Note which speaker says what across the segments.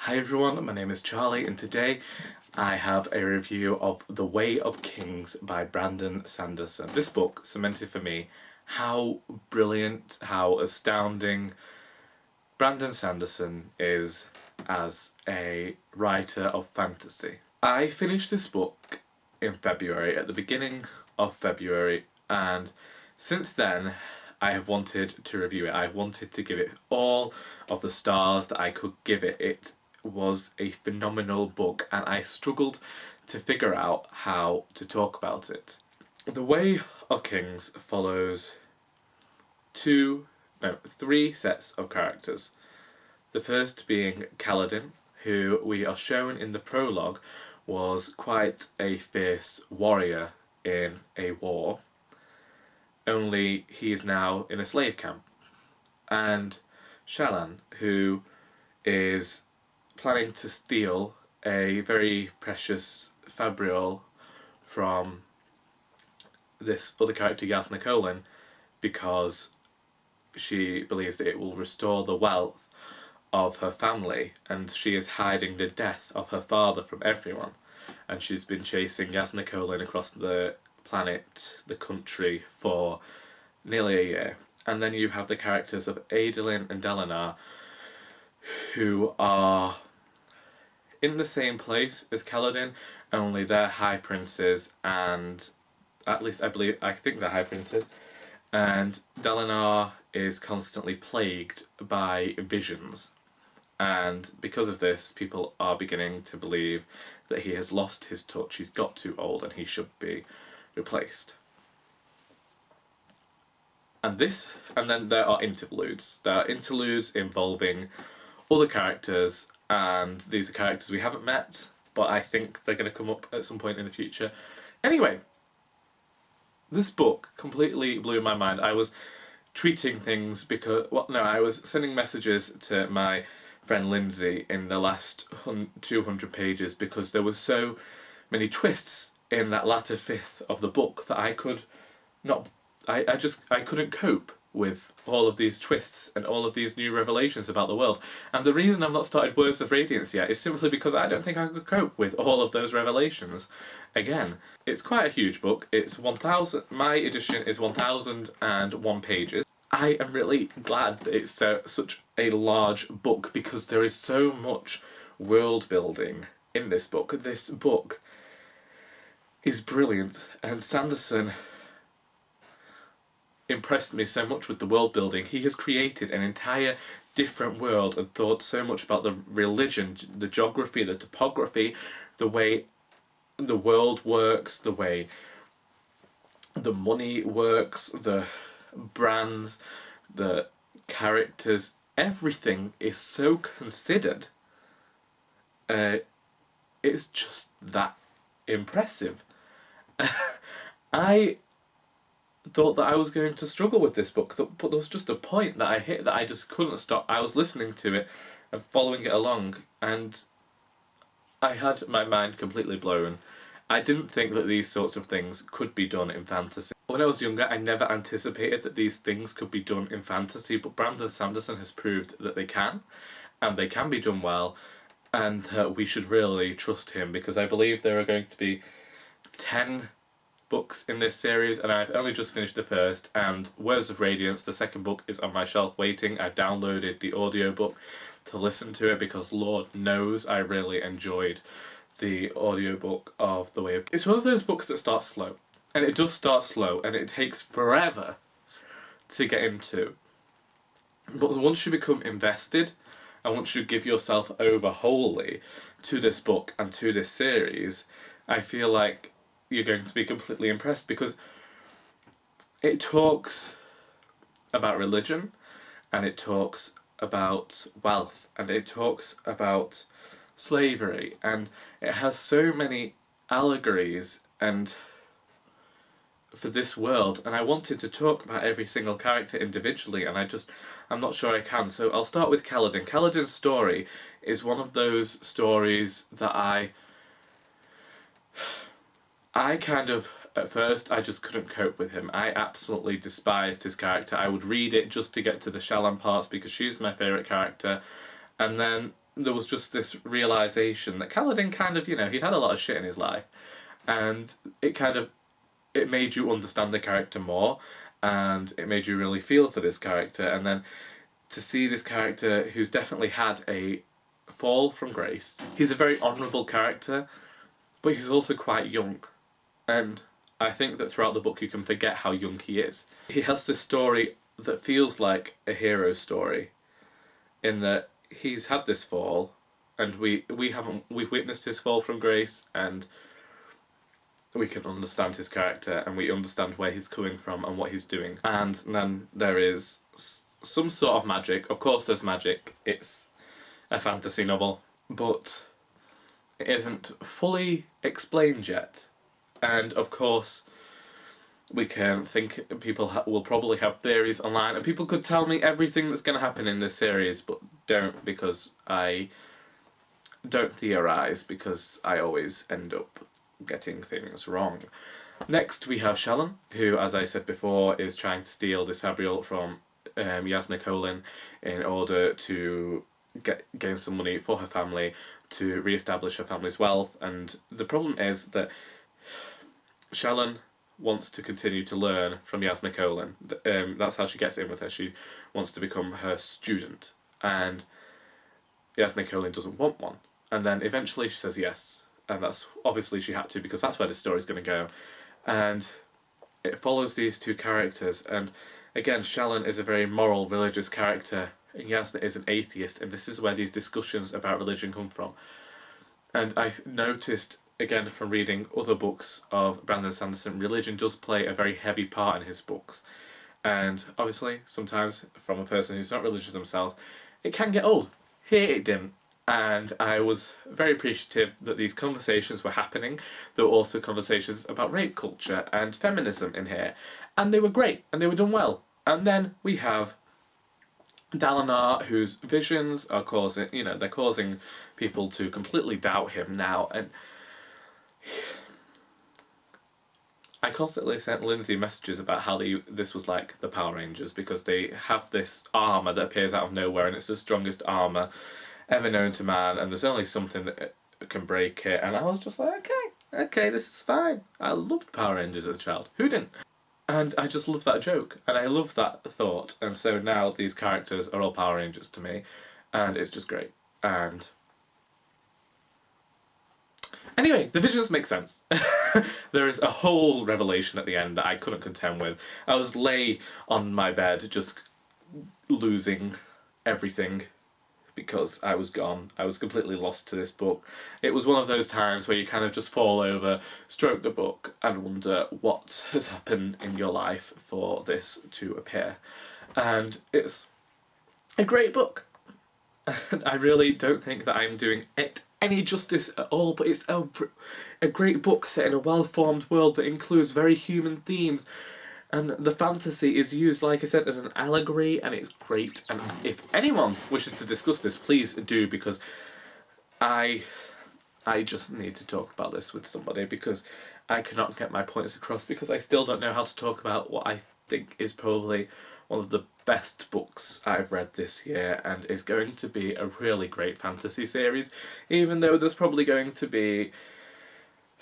Speaker 1: Hi everyone, my name is Charlie and today I have a review of The Way of Kings by Brandon Sanderson. This book cemented for me how brilliant, how astounding Brandon Sanderson is as a writer of fantasy. I finished this book in February, at the beginning of February, and since then I have wanted to review it. I've wanted to give it all of the stars that I could give it. It was a phenomenal book and I struggled to figure out how to talk about it. The Way of Kings follows three sets of characters. The first being Kaladin, who we are shown in the prologue was quite a fierce warrior in a war, only he is now in a slave camp. And Shallan, who is planning to steal a very precious fabrial from this other character, Yasna Colin, because she believes that it will restore the wealth of her family, and she is hiding the death of her father from everyone. And she's been chasing Yasna Colin across the planet, the country, for nearly a year. And then you have the characters of Adolin and Dalinar, who are in the same place as Kaladin, only they're high princes, and at least I think they're high princes, and Dalinar is constantly plagued by visions. And because of this, people are beginning to believe that he has lost his touch, he's got too old, and he should be replaced. And then there are interludes. There are interludes involving other characters, and these are characters we haven't met, but I think they're going to come up at some point in the future. Anyway, this book completely blew my mind. I was tweeting things I was sending messages to my friend Lindsay in the last 200 pages because there were so many twists in that latter fifth of the book that I couldn't cope with all of these twists and all of these new revelations about the world. And the reason I've not started Words of Radiance yet is simply because I don't think I could cope with all of those revelations. Again, it's quite a huge book. It's 1,000. My edition is 1,001 pages. I am really glad that it's such a large book because there is so much world building in this book. This book is brilliant, and Sanderson impressed me so much with the world building. He has created an entire different world and thought so much about the religion, the geography, the topography, the way the world works, the way the money works, the brands, the characters. Everything is so considered. It's just that impressive. I thought that I was going to struggle with this book, but there was just a point that I hit that I just couldn't stop. I was listening to it and following it along, and I had my mind completely blown. I didn't think that these sorts of things could be done in fantasy. When I was younger, I never anticipated that these things could be done in fantasy, but Brandon Sanderson has proved that they can, and they can be done well, and that we should really trust him, because I believe there are going to be 10 books in this series, and I've only just finished the first, and Words of Radiance, the second book, is on my shelf waiting. I've downloaded the audiobook to listen to it because Lord knows I really enjoyed the audiobook of The Way of... It's one of those books that starts slow, and it does start slow, and it takes forever to get into. But once you become invested, and once you give yourself over wholly to this book and to this series, I feel like you're going to be completely impressed, because it talks about religion, and it talks about wealth, and it talks about slavery, and it has so many allegories and for this world, and I wanted to talk about every single character individually, and I'm not sure I can. So I'll start with Kaladin. Kaladin's story is one of those stories that I kind of, at first, I just couldn't cope with him. I absolutely despised his character. I would read it just to get to the Shallan parts because she's my favourite character. And then there was just this realisation that Kaladin kind of, you know, he'd had a lot of shit in his life, and it made you understand the character more, and it made you really feel for this character, and then to see this character who's definitely had a fall from grace. He's a very honourable character, but he's also quite young, and I think that throughout the book you can forget how young he is. He has this story that feels like a hero story, in that he's had this fall, and we've witnessed his fall from grace, and we can understand his character, and we understand where he's coming from and what he's doing. And then there is some sort of magic. Of course there's magic, it's a fantasy novel, but it isn't fully explained yet. And of course we can think, people will probably have theories online, and people could tell me everything that's going to happen in this series, but don't, because I don't theorise, because I always end up getting things wrong. Next we have Shallan, who, as I said before, is trying to steal this fabrial from Yasna Kholin in order to gain some money for her family, to re-establish her family's wealth. And the problem is that Shallan wants to continue to learn from Yasna Kholin. That's how she gets in with her. She wants to become her student, and Yasna Kholin doesn't want one. And then eventually she says yes, and that's obviously she had to, because that's where the story's going to go. And it follows these two characters, and again, Shallan is a very moral, religious character, and Yasna is an atheist, and this is where these discussions about religion come from. And I've noticed, again from reading other books of Brandon Sanderson, religion does play a very heavy part in his books. And obviously, sometimes, from a person who's not religious themselves, it can get old. Here it didn't. And I was very appreciative that these conversations were happening. There were also conversations about rape culture and feminism in here. And they were great, and they were done well. And then we have Dalinar, whose visions are causing, they're causing people to completely doubt him now. And I constantly sent Lindsay messages about how this was like the Power Rangers, because they have this armour that appears out of nowhere, and it's the strongest armour ever known to man, and there's only something that can break it. And I was just like, okay, this is fine. I loved Power Rangers as a child. Who didn't? And I just love that joke, and I love that thought, and so now these characters are all Power Rangers to me, and it's just great. And anyway, the visions make sense. There is a whole revelation at the end that I couldn't contend with. I was lay on my bed just losing everything, because I was gone. I was completely lost to this book. It was one of those times where you kind of just fall over, stroke the book, and wonder what has happened in your life for this to appear. And it's a great book. And I really don't think that I'm doing it any justice at all, but it's a great book set in a well-formed world that includes very human themes. And the fantasy is used, like I said, as an allegory, and it's great. And if anyone wishes to discuss this, please do, because I just need to talk about this with somebody, because I cannot get my points across, because I still don't know how to talk about what I think is probably one of the best books I've read this year, and is going to be a really great fantasy series, even though there's probably going to be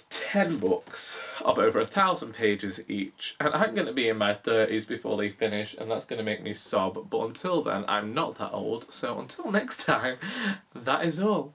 Speaker 1: 10 books of over 1,000 pages each, and I'm going to be in my 30s before they finish, and that's going to make me sob. But until then, I'm not that old, so until next time, that is all.